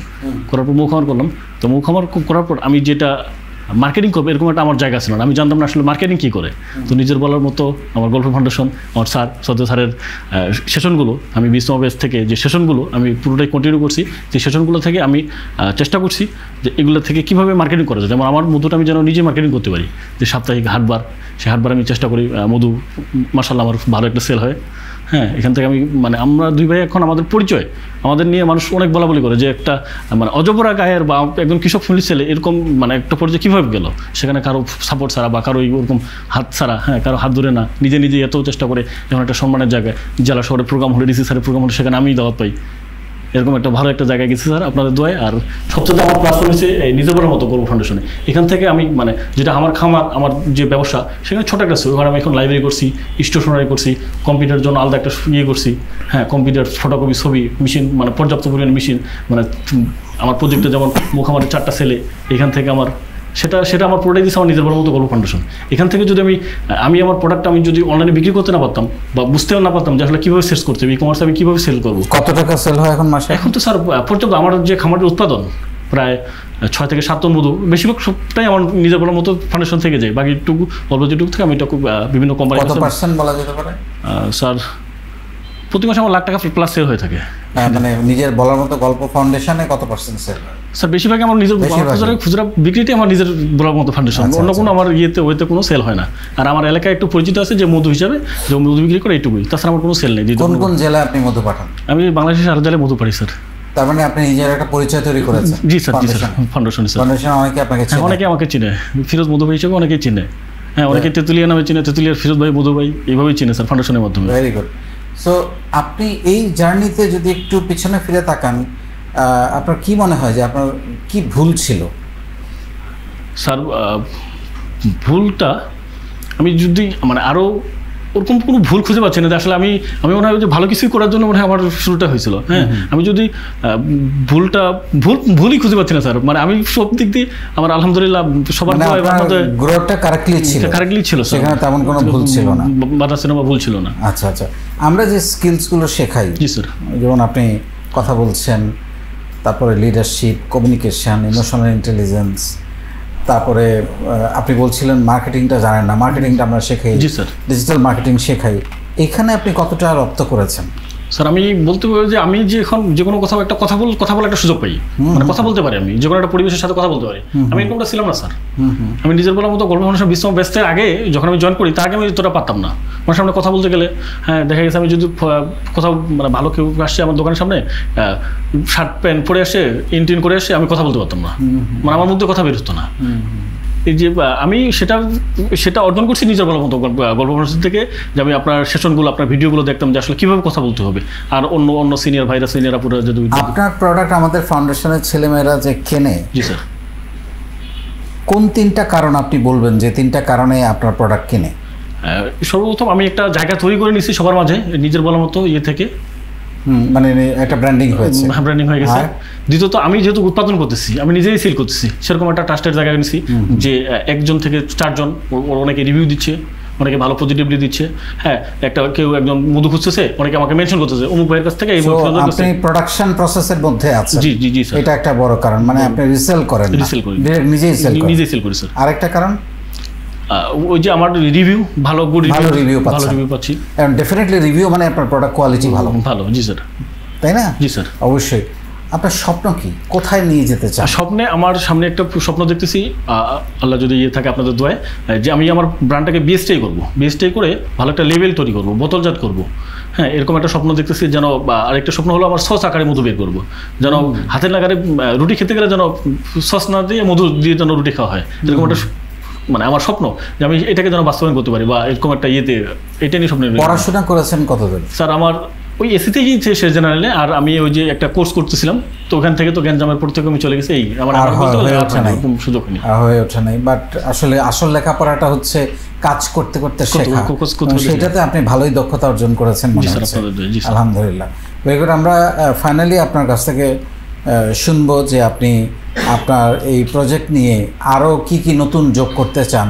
Speaker 2: করার পর মুখামার করলাম। তো মুখামার করার পর আমি যেটা মার্কেটিং করবো এরকম একটা আমার জায়গা ছিল না, আমি জানতাম না আসলে মার্কেটিং কী করে। তো নিজের বলার মতো আমার গল্প ফাউন্ডেশন, আমার সদ্য স্যারের সেশনগুলো, আমি বিসমা বেস থেকে যে সেশনগুলো আমি পুরোটাই কন্টিনিউ করছি। যে সেশনগুলো থেকে আমি চেষ্টা করছি যে এগুলো থেকে কীভাবে মার্কেটিং করা যায়। যেমন আমার মধুটা আমি যেন নিজে মার্কেটিং করতে পারি। যে সাপ্তাহিক হাটবার, সেই হাটবার আমি চেষ্টা করি। মধু মাশাআল্লাহ আমার ভালো একটা সেল হয়। এখান থেকে আমি মানে আমরা 2 ভাই এখন আমাদের পরিচয়, আমাদের নিয়ে মানুষ অনেক বলাবলি করে যে একটা মানে অজপরা গায়ের বা একজন কৃষক ফ্যামিলির ছেলে এরকম মানে একটা পর্যায়ে কীভাবে গেল, সেখানে কারো সাপোর্ট ছাড়া বা কারো ওরকম হাত ছাড়া, কারো হাত ধরে না, নিজে এত চেষ্টা করে যখন একটা সম্মানের জায়গায় জেলা শহরের প্রোগ্রাম হলে, ডিসি স্যারের প্রোগ্রাম হলে সেখানে আমিই দাওয়াত পাই। এরকম একটা ভালো একটা জায়গায় গেছি স্যার আপনাদের দোয়ায়। আর সবচেয়ে আমার প্লাস হয়েছে এই নিজের বলার মতো গর্ব ফাউন্ডেশনে। এখান থেকে আমি মানে যেটা আমার খামার, আমার যে ব্যবসা, সেখানে ছোটো একটা ছিল। ওখানে আমি এখন লাইব্রেরি করছি, স্টেশনারি করছি, কম্পিউটারের জন্য আলাদা একটা করছি। কম্পিউটার, ফটোকপি, ছবি মেশিন, মানে পর্যাপ্ত পরিমাণে মেশিন। মানে আমার প্রজেক্টে যেমন মুখামারের 4টা ছেলে, এখান থেকে আমার সেটা আমার প্রোডাক্ট দিচ্ছে আমার নিজের বড় মতো গল্প ফাউন্ডেশন। এখান থেকে যদি আমি আমার প্রোডাক্টটা আমি যদি অনলাইনে বিক্রি করতে না পারতাম বা বুঝতেও না পারতাম যে আসলে কীভাবে সেল করতে হবে, ই কমার্স আমি কীভাবে সেল করবো।
Speaker 3: কত টাকা সেল হয় এখন মাসে?
Speaker 2: এখন তো স্যার পর্যন্ত আমার যে খামারের উৎপাদন প্রায় 6 থেকে 7 টন মধু, বেশিরভাগ সবটাই আমার নিজের বলার মতো ফাউন্ডেশন থেকে যায়, বাকি একটু অল্প যেটুকু থেকে আমি এটা বিভিন্ন কোম্পানি।
Speaker 3: কত পার্সেন্ট বলা যেতে পারে
Speaker 2: স্যার? প্রতি মাসে আমার লাখ টাকা প্লাস সেল হয়ে থাকে।
Speaker 3: মানে নিজের বলার মতো গল্প ফাউন্ডেশনে কত পার্সেন্ট সেল?
Speaker 2: স্যার বেশিরভাগ আমার নিজের খুচরা বিক্রিতে আমার নিজের বলার মতো ফাউন্ডেশন, অন্য কোনো আমার ওইতে কোনো সেল হয় না। আর আমার এলাকায় একটু পরিচিত আছে যে মধু হিসাবে যে মধু বিক্রি করে, এইটুকুই, তাছাড়া আমার কোনো সেল নেই।
Speaker 3: কোন কোন জেলায় আপনি মধু পাঠান?
Speaker 2: আমি বাংলাদেশের 4 জেলায় মধু পাঠাই স্যার।
Speaker 3: তার মানে আপনি নিজের একটা পরিচয় তৈরি করেছেন?
Speaker 2: জি স্যার, জি স্যার, ফাউন্ডেশন স্যার।
Speaker 3: ফাউন্ডেশন অনেকে আপনাকে চেনে?
Speaker 2: অনেকে আমাকে চিনে, ফিরোজ মধু ভাই হিসেবে অনেকেই চিনে। হ্যাঁ, অনেকে তেতুলিয়া নামে চিনে, তেতুলিয়ার ফিরোজ ভাই, মধু ভাই, এইভাবেই চিনে স্যার ফাউন্ডেশনের মাধ্যমে।
Speaker 3: Very good. সো আপনি এই জার্নিতে যদি একটু পিছনে ফিরে তাকান, আপনার কি মনে হয় যে আপনার কি ভুল ছিল?
Speaker 2: স্যার ভুলটা আমি যদি মানে আরও ওরকম কোনো ভুল খুঁজে পাচ্ছি না। আসলে আমি মনে হয় যে ভালো কিছুই করার জন্য মনে হয় আমার শুরুটা হয়েছিল। হ্যাঁ, আমি যদি ভুলই খুঁজে পাচ্ছি না স্যার। মানে আমি সব দিক দিয়ে আমার আলহামদুলিল্লাহ সবার
Speaker 3: গ্রোথটা কারেক্টলি
Speaker 2: ছিল,
Speaker 3: সেখানে তেমন কোনো ভুল ছিল না,
Speaker 2: বাধা সিনেমা ভুল ছিল না।
Speaker 3: আচ্ছা আচ্ছা। আমরা যে স্কিলসগুলো শেখাই,
Speaker 2: জি স্যার,
Speaker 3: যেমন আপনি কথা বলছেন, তারপরে লিডারশিপ, কমিউনিকেশন, ইমোশনাল ইন্টেলিজেন্স, তারপরে আপনি বলছিলেন মার্কেটিংটা জানেন না, মার্কেটিংটা আমরা শেখাই,
Speaker 2: জি স্যার,
Speaker 3: ডিজিটাল মার্কেটিং শেখাই। এখানে আপনি কতটা রপ্ত করেছেন?
Speaker 2: স্যার আমি বলতে পারি যে আমি যে এখন যে কোনো কোথাও একটা কথা বলার একটা সুযোগ পাই, মানে কথা বলতে পারি, আমি যে কোনো একটা পরিবেশের সাথে কথা বলতে পারি। আমি এরকমটা ছিলাম না স্যার। আমি নিজের বলার মতো গল্প মানুষের বিশ্রাম ব্যস্তের আগে যখন আমি জয়েন করি, তার আগে আমি তোটা পারতাম না আমার সামনে কথা বলতে গেলে। হ্যাঁ, দেখা গেছে আমি যদি কোথাও মানে ভালো কেউ আসছে আমার দোকানের সামনে, শার্ট প্যান্ট পরে আসে, ইনটিন করে আসে, আমি কথা বলতে পারতাম না, মানে আমার মধ্যে কথা বের হতো না। এই যে আমি সেটা অর্জন করছি নিজের বলার মতো গল্প মানুষের থেকে, যে আমি আপনার সেশনগুলো, আপনার ভিডিওগুলো দেখতাম যে আসলে কীভাবে কথা বলতে হবে। আর অন্য সিনিয়র ভাইরা, সিনিয়র আপুরা যদি
Speaker 3: আপনার প্রোডাক্ট আমাদের ফাউন্ডেশনের ছেলেমেয়েরা যে কেনে,
Speaker 2: জি স্যার,
Speaker 3: কোন 3টা কারণ আপনি বলবেন যে 3টা কারণে আপনার প্রোডাক্ট কিনে?
Speaker 2: সর্বপ্রথম আমি একটা জায়গা তৈরি করে নিচ্ছি সবার মাঝে নিজের বলার মতো থেকে,
Speaker 3: মানে একটা ব্র্যান্ডিং হয়েছে,
Speaker 2: ব্র্যান্ডিং হয়ে গেছে। দ্বিতীয়ত আমি যেহেতু উৎপাদন করতেছি, আমি নিজেই সেল করতেছি, সেরকম একটা ট্রাস্টেড জায়গায় নিছি যে 1 জন থেকে 4 জন অনেকে রিভিউ দিচ্ছে, অনেকে ভালো পজিটিভলি দিচ্ছে। হ্যাঁ, একজন মধু খুঁজতেছে, অনেকে আমাকে মেনশন করতেছে অমুক ভাইয়ের কাছ থেকে।
Speaker 3: আপনি প্রোডাকশন প্রসেসের মধ্যে আছেন?
Speaker 2: জি জি জি স্যার,
Speaker 3: এটা একটা বড় কারণ। মানে আপনি রিসেল করেন?
Speaker 2: রিসেল করি,
Speaker 3: নিজেই সেল
Speaker 2: করি স্যার।
Speaker 3: আরেকটা কারণ
Speaker 2: ওই যে আমার রিভিউ, ভালো রিভিউ পাচ্ছি।
Speaker 3: এবং ডেফিনেটলি রিভিউ মানে আপনার প্রোডাক্ট কোয়ালিটি ভালো।
Speaker 2: জি স্যার,
Speaker 3: তাই না?
Speaker 2: জি স্যার, অবশ্যই।
Speaker 3: আপনার স্বপ্ন কি? কোথায় নিয়ে যেতে চান?
Speaker 2: স্বপ্নে আমার সামনে একটা স্বপ্ন দেখতেছি, আল্লাহ যদি থাকে আপনাদের দোয়ায়, যে আমি আমার ব্র্যান্ডটাকে বিএসটাই করবো, বিএসটাই করে ভালো একটা লেভেল তৈরি করবো, বোতলজাত করবো। হ্যাঁ, এরকম একটা স্বপ্ন দেখতেছি। যেন আরেকটা স্বপ্ন হলো আমার সস আকারে মধু বের করবো, যেন হাতের নাগারে রুটি খেতে গেলে যেন সস না দিয়ে মধু দিয়ে যেন রুটি খাওয়া হয়, এরকম একটা মানে আমার স্বপ্ন, যে আমি এটাকে যেন বাস্তবায়ন করতে পারি, বা এরকম একটা এটা নিয়ে স্বপ্ন।
Speaker 3: পড়াশোনা করেছেন কতদিন?
Speaker 2: স্যার আমার ওই এসিতেই সে জেনারেলে, আর আমি ওই যে একটা কোর্স করতেছিলাম, তো ওখান থেকে তো গ্যাঞ্জামের পর থেকে আমি চলে গেছি। এই আমার সুযোগ
Speaker 3: হয়ে ওঠে নাই। বাট আসলে আসল লেখাপড়াটা হচ্ছে কাজ করতে করতে শেখা, সেটাতে আপনি ভালোই দক্ষতা অর্জন করেছেন মনে হচ্ছে, আলহামদুলিল্লাহ। আমরা ফাইনালি আপনার কাছ থেকে শুনবো যে আপনি আপনার এই প্রজেক্ট নিয়ে আরও কি কি নতুন যোগ করতে চান,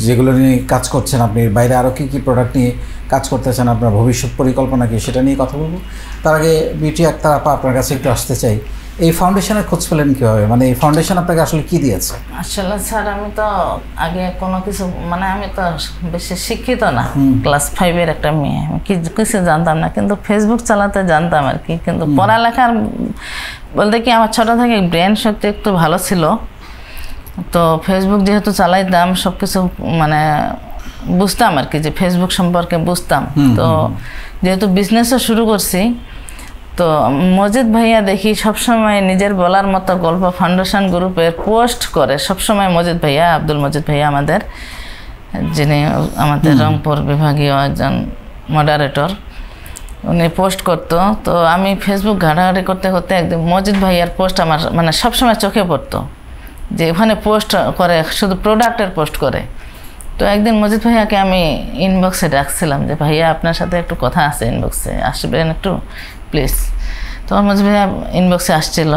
Speaker 3: যেগুলো নিয়ে কাজ করছেন, আপনি বাইরে আরও কী কী প্রোডাক্ট নিয়ে কাজ করতে চান, আপনার ভবিষ্যৎ পরিকল্পনা কি, সেটা নিয়ে কথা বলবো। তার আগে বিউটি আক্তার আপা, আপনার কাছে একটু আসতে চাই, এই ফাউন্ডেশনের খোঁজ পেলেন কীভাবে? মানে এই ফাউন্ডেশন আপনাকে আসলে কী দিয়েছে?
Speaker 1: আসলে স্যার আমি তো আগে কোনো কিছু, মানে আমি তো বেশি শিক্ষিত না, ক্লাস 5-এর একটা মেয়ে, আমি কিছু জানতাম না, কিন্তু ফেসবুক চালাতে জানতাম আর কি। কিন্তু পড়ালেখার বলতে কি আমার ছোটো থেকে ব্রেন শক্তি একটু ভালো ছিল, তো ফেসবুক যেহেতু চালাইতাম সব কিছু মানে বুঝতাম আর কি, যে ফেসবুক সম্পর্কে বুঝতাম। তো যেহেতু বিজনেসও শুরু করছি, তো মজিদ ভাইয়া দেখি সবসময় নিজের বলার মতো গল্প ফাউন্ডেশন গ্রুপের পোস্ট করে সবসময়। মজিদ ভাইয়া, আব্দুল মজিদ ভাইয়া আমাদের, যিনি আমাদের রংপুর বিভাগীয় একজন মডারেটর, উনি পোস্ট করতো। তো আমি ফেসবুক ঘাটাঘাটি করতে করতে একদিন মজিদ ভাইয়ার পোস্ট আমার মানে সবসময় চোখে পড়তো, যে ওখানে পোস্ট করে, শুধু প্রোডাক্টের পোস্ট করে। তো একদিন মজিদ ভাইয়াকে আমি ইনবক্সে ডাকছিলাম যে ভাইয়া আপনার সাথে একটু কথা আছে, ইনবক্সে আসবেন একটু প্লিজ। তো মজিদ ভাইয়া ইনবক্সে আসছিল,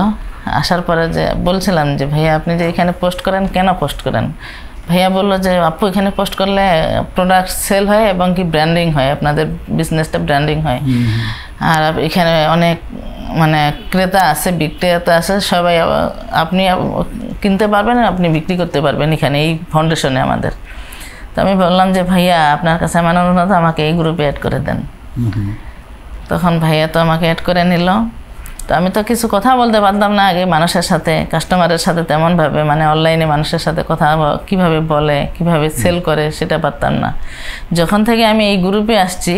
Speaker 1: আসার পরে যে বলছিলাম যে ভাইয়া আপনি যে এখানে পোস্ট করেন, কেন পোস্ট করেন? ভাইয়া বললো যে আপু এখানে পোস্ট করলে প্রোডাক্ট সেল হয় এবং কি ব্র্যান্ডিং হয়, আপনাদের বিজনেসটা ব্র্যান্ডিং হয়, আর এখানে অনেক মানে ক্রেতা আছে, বিক্রেতা আছে, সবাই আপনি কিনতে পারবেন, আপনি বিক্রি করতে পারবেন এখানে এই ফাউন্ডেশনে আমাদের। তো আমি বললাম যে ভাইয়া আপনার কাছে আমার অনুরোধ, আমাকে এই গ্রুপে অ্যাড করে দেন। তখন ভাইয়া তো আমাকে অ্যাড করে নিল। তো আমি তো কিছু কথা বলতে পারতাম না আগে মানুষের সাথে, কাস্টমারের সাথে তেমনভাবে, মানে অনলাইনে মানুষের সাথে কথা কিভাবে বলে, কিভাবে সেল করে সেটা পারতাম না। যখন থেকে আমি এই গ্রুপে আসছি,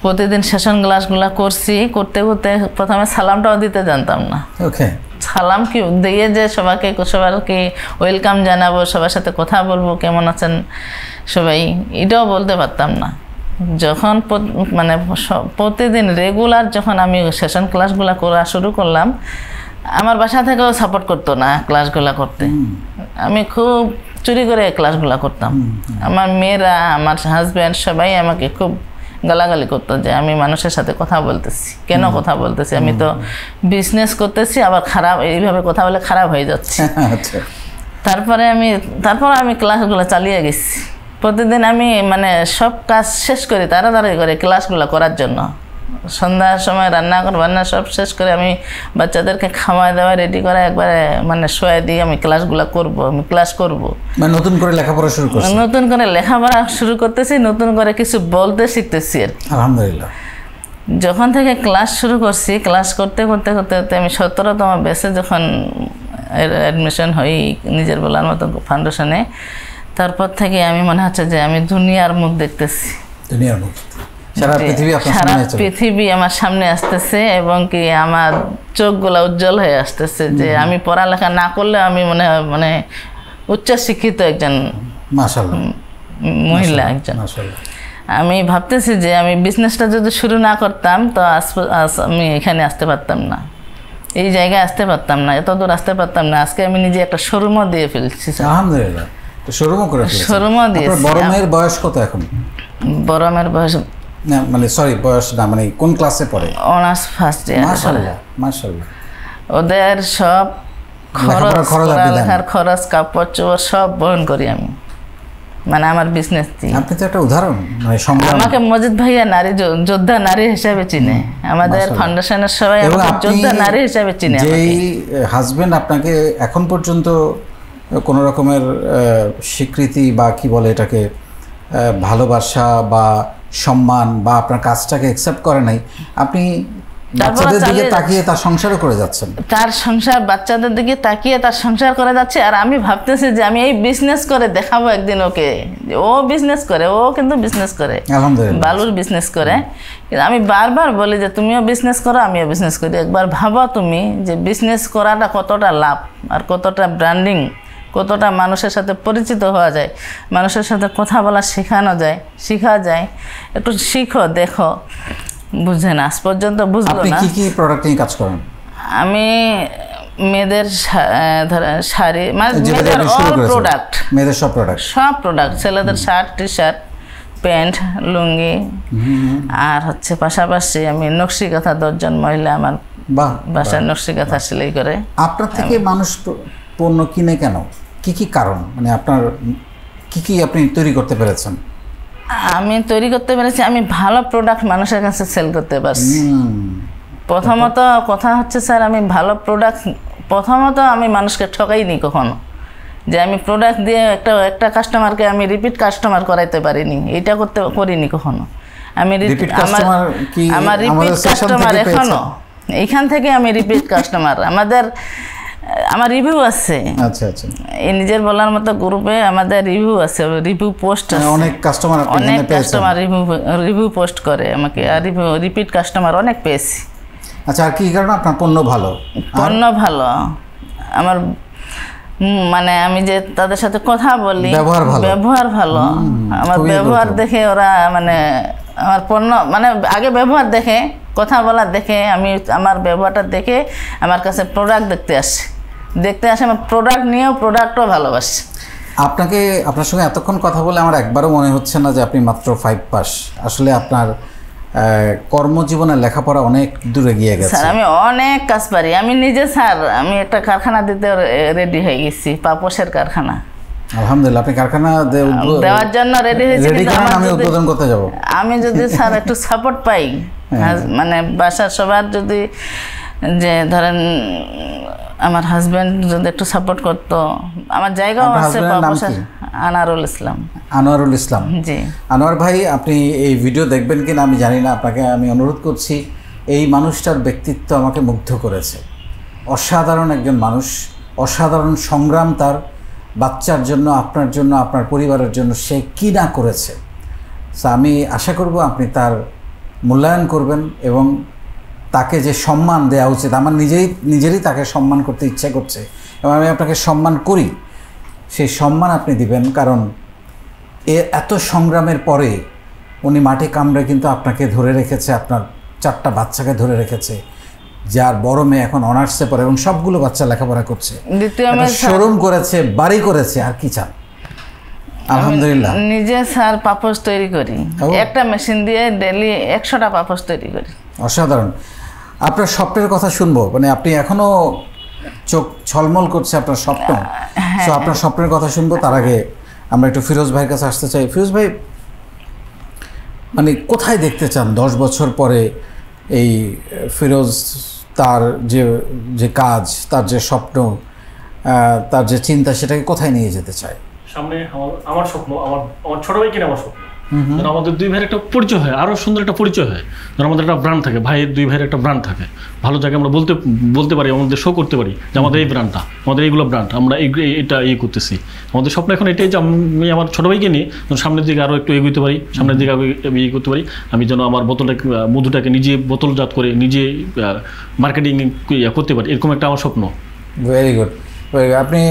Speaker 1: প্রতিদিন সেশন ক্লাসগুলো করছি, করতে করতে প্রথমে সালামটাও দিতে জানতাম না।
Speaker 3: ওকে,
Speaker 1: সালাম কি দিয়ে যে সবাইকে ওয়েলকাম জানাবো, সবার সাথে কথা বলবো, কেমন আছেন সবাই, এটাও বলতে পারতাম না। যখন মানে প্রতিদিন রেগুলার যখন আমি সেশন ক্লাসগুলো করা শুরু করলাম, আমার বাসা থেকেও সাপোর্ট করতো না ক্লাসগুলো করতে। আমি খুব চুরি করে ক্লাসগুলো করতাম। আমার মেয়েরা, আমার হাজব্যান্ড সবাই আমাকে খুব গালাগালি করতো যে আমি মানুষের সাথে কথা বলতেছি, কেন কথা বলতেছি, আমি তো বিজনেস করতেছি, আবার খারাপ এইভাবে কথা বলে খারাপ হয়ে যাচ্ছে। তারপর আমি ক্লাসগুলো চালিয়ে গেছি। প্রতিদিন আমি মানে সব কাজ শেষ করি তাড়াতাড়ি করে ক্লাসগুলো করার জন্য। সন্ধ্যার সময় বান্না সব শেষ করে আমি বাচ্চাদেরকে খাওয়া দাওয়া রেডি করা একবারে মানে শোয়া দিয়ে আমি ক্লাসগুলো করবো, আমি ক্লাস করবো।
Speaker 3: মানে নতুন করে লেখাপড়া শুরু করছি,
Speaker 1: নতুন করে লেখাপড়া শুরু করতেছি, নতুন করে কিছু বলতে শিখতেছি আর কি।
Speaker 3: আলহামদুলিল্লাহ।
Speaker 1: যখন থেকে ক্লাস শুরু করছি, ক্লাস করতে করতে করতে করতে আমি 17তম ব্যাচে যখন অ্যাডমিশন হই নিজের বলার মতো ফাউন্ডেশনে, তারপর থেকে আমি মনে হচ্ছে যে আমি দুনিয়ার মুখ দেখতেছি।
Speaker 3: দুনিয়ার মুখ, সারা
Speaker 1: পৃথিবী আমার সামনে আসতেছে, এবং কি আমার চোখগুলা উজ্জ্বল হয়ে আসতেছে যে আমি পড়ালেখা না করলে আমি মানে উচ্চ শিক্ষিত একজন মহিলা একজন। আমি ভাবতেছি যে আমি বিজনেসটা যদি শুরু না করতাম তো আমি এখানে আসতে পারতাম না, এই জায়গায় আসতে পারতাম না, এত দূর আসতে পারতাম না। আজকে আমি নিজে একটা শোরুমও দিয়ে ফেলছি।
Speaker 3: আলহামদুলিল্লাহ,
Speaker 1: শোরুমও দিয়েছি।
Speaker 3: বড় মেয়ের বয়স কত এখন?
Speaker 1: বড় মেয়ের বয়স
Speaker 3: না মানে সরি বয়স না, মানে কোন ক্লাসে পড়ে?
Speaker 1: Honours first year.
Speaker 3: মাশাআল্লাহ মাশাআল্লাহ।
Speaker 1: ওদের সব খরচ কাপড় চোপড় সব বহন করি আমি, মানে আমার বিজনেস দিয়ে।
Speaker 3: আপনি তো একটা উদাহরণ, মানে
Speaker 1: আমাকে মজিদ ভাইয়া নারী যোদ্ধা নারী হিসাবে চিনে, আমাদের ফাউন্ডেশনের সবাই আমাকে যোদ্ধা নারী হিসাবে চিনে।
Speaker 3: যেই হাজবেন্ড আপনাকে এখন পর্যন্ত কোনো রকমের স্বীকৃতি বা কি বলে এটাকে, ভালোবাসা বা সম্মান বা আপনার কাজটাকে অ্যাকসেপ্ট করে নাই, আপনি বাচ্চাদের দিকে তাকিয়ে তার সংসারও করে যাচ্ছেন।
Speaker 1: তার সংসার, বাচ্চাদের দিকে তাকিয়ে তার সংসার করে যাচ্ছে। আর আমি ভাবতেছি যে আমি এই বিজনেস করে দেখাবো একদিন ওকে, ও বিজনেস করে, ও কিন্তু বিজনেস করে,
Speaker 3: আলহামদুলিল্লাহ
Speaker 1: বালুর বিজনেস করে। কিন্তু আমি বারবার বলি যে তুমিও বিজনেস করো, আমিও বিজনেস করি। একবার ভাবো তুমি যে বিজনেস করাটা কতটা লাভ, আর কতটা ব্র্যান্ডিং, কতটা মানুষের সাথে পরিচিত হওয়া যায়, মানুষের সাথে কথা বলা শেখা যায়। একটু শিখো, দেখো, বুঝে না আজ পর্যন্ত বুঝলো না।
Speaker 3: আপনি কি কি প্রোডাক্ট নিয়ে কাজ করেন?
Speaker 1: আমি মেয়েদের শাড়ি, মানে মেয়েদের অল প্রোডাক্ট,
Speaker 3: মেয়েদের সব প্রোডাক্ট,
Speaker 1: ছেলেদের শার্ট, টি শার্ট, প্যান্ট, লুঙ্গি, আর হচ্ছে পাশাপাশি আমি নকশি কাঁথা 10 জন মহিলা আমার বাসায় নকশি কাঁথা সেলাই করে।
Speaker 3: আপনার থেকে মানুষ পণ্য কিনে কেন? কি কি কারণ, মানে আপনার কি আপনি তৈরি করতে পেরেছেন?
Speaker 1: আমি তৈরি করতে পেরেছি, আমি ভালো প্রোডাক্ট মানুষের কাছে সেল করতে পারছি। প্রথমত কথা হচ্ছে স্যার, আমি ভালো প্রোডাক্ট, প্রথমত আমি মানুষকে ঠকাইনি কখনো, যে আমি প্রোডাক্ট দিয়ে একটা কাস্টমারকে আমি রিপিট কাস্টমার করাইতে পারিনি, এটা করিনি কখনো। আমি আমার রিপিট কাস্টমার এখনো, এইখান থেকে আমি রিপিট কাস্টমার। আমার রিভিউ আছে।
Speaker 3: আচ্ছা আচ্ছা,
Speaker 1: এই নিজের বলার মতো গ্রুপে আমাদের রিভিউ আছে, রিভিউ পোস্ট আছে,
Speaker 3: অনেক কাস্টমার
Speaker 1: রিভিউ পোস্ট করে আমাকে, আর রিপিট কাস্টমার অনেক পেয়েছি।
Speaker 3: আচ্ছা, আর কি কারণে? আপনার পণ্য ভালো,
Speaker 1: আমার মানে আমি যে তাদের সাথে কথা বলি, ব্যবহার ভালো। আমার ব্যবহার দেখে ওরা মানে আমার পণ্য, মানে আগে ব্যবহার দেখে, কথা বলা দেখে, আমি আমার ব্যবহারটা দেখে আমার কাছে প্রোডাক্ট দেখতে আসে, আমার প্রোডাক্ট নিয়েও প্রোডাক্টও ভালোবাসি।
Speaker 3: আপনার সঙ্গে এতক্ষণ কথা বলে আমার একবারও মনে হচ্ছে না যে আপনি মাত্র 5 পাস। আসলে আপনার কর্মজীবনের লেখাপড়া অনেক দূরে গিয়ে গেছে।
Speaker 1: স্যার আমি অনেক কাজ পারি, আমি নিজে স্যার আমি একটা কারখানা দিতে রেডি হয়ে গেছি, পাপোশের কারখানা।
Speaker 3: আলহামদুলিল্লাহ, আপনি কারখানা
Speaker 1: দেওয়ার জন্য রেডি হয়েছি,
Speaker 3: আমি উদ্বোধন করতে যাব।
Speaker 1: আমি যদি স্যার একটু সাপোর্ট পাই মানে বাসার সবার যদি যে ধরেন আমার হাজব্যান্ড যদি একটু সাপোর্ট করতো, আমার জায়গাও
Speaker 3: আপনার
Speaker 1: আছে।
Speaker 3: husband-এর নাম কি?
Speaker 1: আনারুল ইসলাম।
Speaker 3: আনোয়ারুল ইসলাম।
Speaker 1: জি।
Speaker 3: আনোয়ার ভাই, আপনি এই ভিডিও দেখবেন কিনা আমি জানি না, আপনাকে আমি অনুরোধ করছি, এই মানুষটার ব্যক্তিত্ব আমাকে মুগ্ধ করেছে। অসাধারণ একজন মানুষ, অসাধারণ সংগ্রাম তার বাচ্চার জন্য, আপনার জন্য, আপনার পরিবারের জন্য সে কী না করেছে। সো আমি আশা করব আপনি তার মূল্যায়ন করবেন এবং তাকে যে সম্মান দেওয়া উচিত, আমার নিজেরই তাকে সম্মান করতে ইচ্ছা করছে এবং আমি আপনাকে সম্মান করি, সেই সম্মান আপনি দিবেন। কারণ এত সংগ্রামের পরে উনি মাটি কামড়ে কিন্তু আপনাকে ধরে রেখেছে, আপনার 4টা বাচ্চাকে ধরে রেখেছে, যার বড় মেয়ে এখন অনার্সে পড়ে এবং সবগুলো বাচ্চা লেখাপড়া করছে, শোরুম করেছে, বাড়ি করেছে, আর কি চান। আলহামদুলিল্লাহ।
Speaker 1: নিজে স্যার পাপোশ তৈরি করি, একটা মেশিন দিয়ে ডেইলি 100টা পাপোশ তৈরি করি।
Speaker 3: অসাধারণ। আপনার স্বপ্নের কথা শুনবো, মানে আপনি এখনো চোখ ছলমল করছে আপনার স্বপ্ন, তো আপনার স্বপ্নের কথা শুনবো। তার আগে আমরা একটু ফিরোজ ভাইয়ের কাছে আসতে চাই। ফিরোজ ভাই, মানে কোথায় দেখতে চান 10 বছর পরে এই ফিরোজ, তার যে কাজ, তার যে স্বপ্ন, তার যে চিন্তা, সেটাকে কোথায় নিয়ে যেতে চায়?
Speaker 2: সামনে আমার স্বপ্ন, আমার ছোট ভাই কিনা আমার স্বপ্ন, যেন আমাদের 2 ভাইয়ের একটা পরিচয় হয়, আরও সুন্দর একটা পরিচয় হয়, যেন আমাদের একটা ব্র্যান্ড থাকে, ভাইয়ের 2 ভাইয়ের একটা ব্র্যান্ড থাকে, ভালো জায়গায় আমরা বলতে পারি, আমাদের শো করতে পারি যে আমাদের এই ব্র্যান্ডটা, আমাদের এইগুলো ব্র্যান্ড, আমরা এটা করতেছি। আমাদের স্বপ্ন এখন এটাই যে আমি আমার ছোটো ভাইকে নিয়ে সামনের দিকে আরও একটু এগোতে পারি, সামনের দিকে এগিয়ে করতে পারি। আমি যেন আমার মধুটাকে নিজে বোতলজাত করে নিজে মার্কেটিং করতে পারি, এরকম একটা আমার স্বপ্ন।
Speaker 3: Very good. আপনি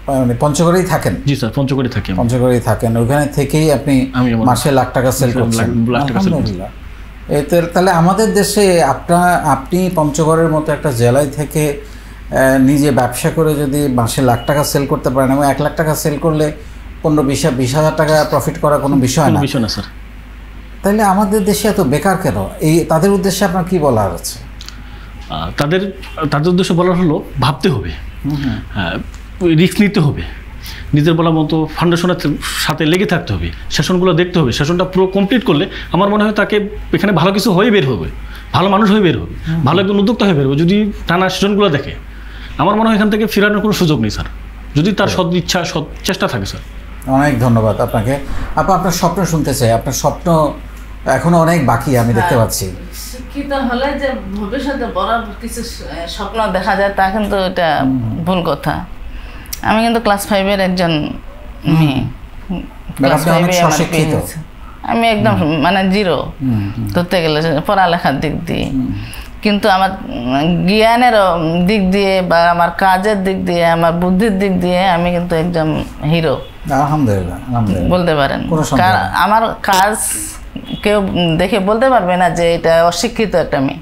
Speaker 3: মানে পঞ্চগড়েই থাকেন?
Speaker 2: জি স্যার, পঞ্চগড়ে থাকি।
Speaker 3: পঞ্চগড়েই থাকেন, ওখানে থেকেই আপনি মাসে লাখ টাকা সেল করছেন? আলহামদুলিল্লাহ। তাহলে আমাদের দেশে আপনি পঞ্চগড়ের মতো একটা জেলায় থেকে নিজে ব্যবসা করে যদি মাসে লাখ টাকা সেল করতে পারেন, এবং 1 লাখ টাকা সেল করলে 15-20 হাজার টাকা প্রফিট করা কোনো বিষয় না
Speaker 2: স্যার।
Speaker 3: তাহলে আমাদের দেশে এত বেকার কেন? তাদের উদ্দেশ্যে আপনার কি বলার আছে?
Speaker 2: তাদের উদ্দেশ্যে বলার হলো, ভাবতে হবে, রিস্ক নিতে হবে, নিজের বলার মতো ফাউন্ডেশনের সাথে লেগে থাকতে হবে, সেশনগুলো দেখতে হবে। সেশনটা পুরো কমপ্লিট করলে আমার মনে হয় তাকে এখানে ভালো কিছু হয়ে বের হবে, ভালো মানুষ হয়ে বের হবে, ভালো একজন উদ্যোক্তা হয়ে বের হবে। যদি টানা সেশনগুলো দেখে, আমার মনে হয় এখান থেকে ফেরানোর কোনো সুযোগ নেই স্যার, যদি তার সৎ ইচ্ছা, সৎ চেষ্টা থাকে স্যার।
Speaker 3: অনেক ধন্যবাদ আপনাকে। আপনার স্বপ্ন শুনতে চাই। আপনার স্বপ্ন এখনো অনেক বাকি, আমি দেখতে পাচ্ছি।
Speaker 1: শিক্ষিত হলে যে ভবিষ্যতে বড় কিছু স্বপ্ন দেখা যায়, তা কিন্তু এটা ভুল কথা। আমি কিন্তু ক্লাস 5-এর একজন মেয়ে, আমি একদম মানে 0 ধরতে গেলে পড়ালেখার দিক দিয়ে, কিন্তু আমার জ্ঞানের দিক দিয়ে বা আমার কাজের দিক দিয়ে, আমার বুদ্ধির দিক দিয়ে আমি কিন্তু একদম হিরো।
Speaker 3: আলহামদুলিল্লাহ,
Speaker 1: বলতে পারেন। আমার কাজ কেউ দেখে বলতে পারবে না যে এটা অশিক্ষিত একটা মেয়ে।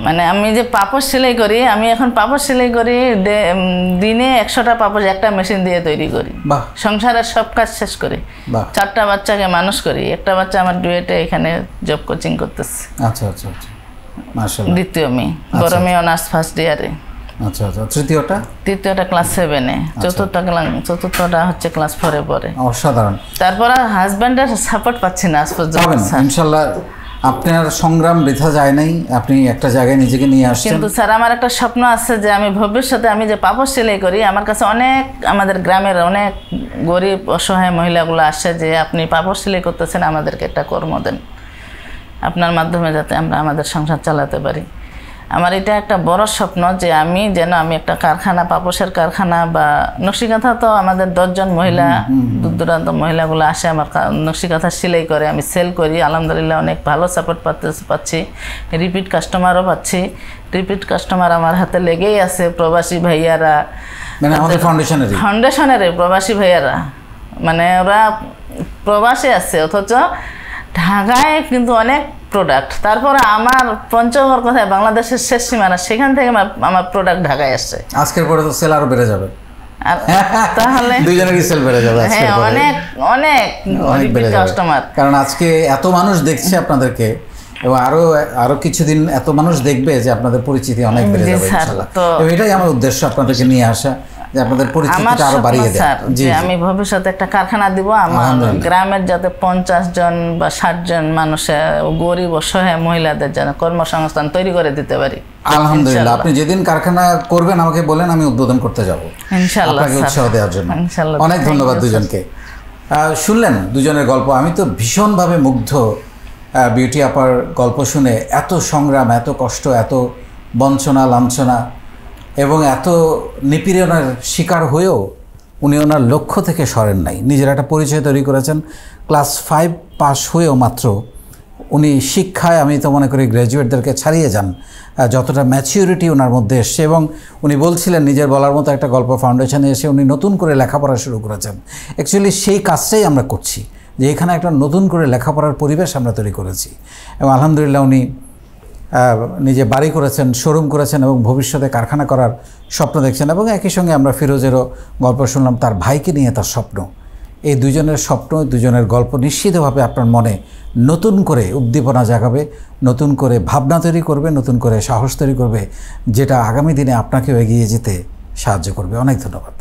Speaker 1: মানে আমি যে পাপোশ সেলাই করি, আমি এখন পাপোশ সেলাই করি, দিনে 100টা পাপোশ একটা মেশিন দিয়ে তৈরি করি, সংসারের সব কাজ শেষ করি, 4টা বাচ্চাকে মানুষ করি। একটা বাচ্চা আমার ডুয়েটে এখানে জব কোচিং করতেছে।
Speaker 3: আচ্ছা আচ্ছা আচ্ছা, মাশাআল্লাহ।
Speaker 1: দ্বিতীয় মেয়ে, বড় মেয়ে অনার্স ফার্স্ট ইয়ারে।
Speaker 3: আচ্ছা আচ্ছা। তৃতীয়টা
Speaker 1: ক্লাস 7-এ, চতুর্থটা হচ্ছে ক্লাস 4-এ পড়ে।
Speaker 3: অসাধারণ।
Speaker 1: তারপর হাজব্যান্ডের সাপোর্ট পাচ্ছি না আজ পর্যন্ত।
Speaker 3: ইনশাআল্লাহ আপনার সংগ্রাম বৃথা যায় নাই, আপনি একটা জায়গায় নিজেকে নিয়ে আসছেন।
Speaker 1: কিন্তু স্যার, আমার একটা স্বপ্ন আছে যে আমি ভবিষ্যতে, আমি যে পাপোশ সেলাই করি, আমার কাছে অনেক আমাদের গ্রামের অনেক গরিব অসহায় মহিলাগুলো আসে যে আপনি পাপোশ সেলাই করতেছেন, আমাদেরকে একটা কর্ম দেন, আপনার মাধ্যমে যাতে আমরা আমাদের সংসার চালাতে পারি। আমার এটা একটা বড় স্বপ্ন যে আমি একটা কারখানা, পাপোশের কারখানা বা নকশিকাঁথা, তো আমাদের 10 জন মহিলা, দূর দূরান্ত মহিলাগুলো আসে আমার নকশিকাঁথা সেলাই করে, আমি সেল করি। আলহামদুলিল্লাহ অনেক ভালো সাপোর্ট পাচ্ছি, রিপিট কাস্টমারও পাচ্ছি। রিপিট কাস্টমার আমার হাতে লেগেই আছে, প্রবাসী ভাইয়ারা,
Speaker 3: মানে আমাদের
Speaker 1: ফাউন্ডেশনের প্রবাসী ভাইয়ারা, মানে ওরা প্রবাসে আছে অথচ ঢাকায় কিন্তু অনেক প্রোডাক্ট। তারপরে আমার পঞ্চগড় কোথায়, বাংলাদেশের শেষ সীমানা, সেখান থেকে আমার প্রোডাক্ট ঢাকায় আসছে।
Speaker 3: আজকের পরে তো সেল আরো বেড়ে যাবে,
Speaker 1: তাহলে
Speaker 3: দুইজনেরই সেল বেড়ে যাবে।
Speaker 1: হ্যাঁ, অনেক অনেক কাস্টমার,
Speaker 3: কারণ আজকে এত মানুষ দেখছে আপনাদেরকে, এবং আরো কিছুদিন এত মানুষ দেখবে যে আপনাদের পরিচিতি অনেক বেড়ে যাবে ইনশাআল্লাহ। এটাই আমার উদ্দেশ্য, আপনাদেরকে নিয়ে আসা, যে আপনাদের
Speaker 1: আমার
Speaker 3: পরিচিতিটা আরো
Speaker 1: স্বপ্ন
Speaker 3: বাড়িয়ে দেন।
Speaker 1: স্যার যে আমি ভবিষ্যতে একটা কারখানা দিব, আমার
Speaker 3: আলহামদুলিল্লাহ।
Speaker 1: গ্রামের যাতে 50 জন বা 60 জন মানুষের গরিব অসহায় মহিলাদের যেন কর্মসংস্থান তৈরি করে দিতে পারি।
Speaker 3: আলহামদুলিল্লাহ। আপনি যেদিন কারখানা করবেন আমাকে বলেন, আমি উদ্বোধন করতে যাব
Speaker 1: ইনশাআল্লাহ
Speaker 3: আপনাকে
Speaker 1: স্যার।
Speaker 3: উৎসাহ দেওয়ার জন্য।
Speaker 1: ইনশাআল্লাহ।
Speaker 3: অনেক ধন্যবাদ দুজনকে। শুনলেন দুজনের গল্প, আমি তো ভীষণভাবে মুগ্ধ বিউটি আপার গল্প শুনে। এত সংগ্রাম, এত কষ্ট, এত বঞ্চনা লাঞ্ছনা এবং এত নিপীড়নের শিকার হয়েও উনি ওনার লক্ষ্য থেকে সরেন নাই। নিজের একটা পরিচয় তৈরি করেছেন। ক্লাস 5 পাস হয়েও মাত্র উনি শিক্ষায়, আমি তো মনে করি গ্র্যাজুয়েটদেরকে ছাড়িয়ে যান, যতটা ম্যাচিউরিটি ওনার মধ্যে এসছে। এবং উনি বলছিলেন নিজের বলার মতো একটা গল্প ফাউন্ডেশনে এসে উনি নতুন করে লেখাপড়া শুরু করেছেন। অ্যাকচুয়ালি সেই কাজটাই আমরা করছি, যে এখানে একটা নতুন করে লেখাপড়ার পরিবেশ আমরা তৈরি করেছি। এবং আলহামদুলিল্লাহ উনি নিজে বাড়ি করেছেন, শোরুম করেছেন এবং ভবিষ্যতে কারখানা করার স্বপ্ন দেখছেন। এবং একই সঙ্গে আমরা ফিরোজেরও গল্প শুনলাম, তার ভাইকে নিয়ে তার স্বপ্ন। এই দুজনের স্বপ্ন, দুজনের গল্প নিশ্চিতভাবে আপনার মনে নতুন করে উদ্দীপনা জাগাবে, নতুন করে ভাবনা তৈরি করবে, নতুন করে সাহস তৈরি করবে, যেটা আগামী দিনে আপনাকেও এগিয়ে যেতে সাহায্য করবে। অনেক ধন্যবাদ।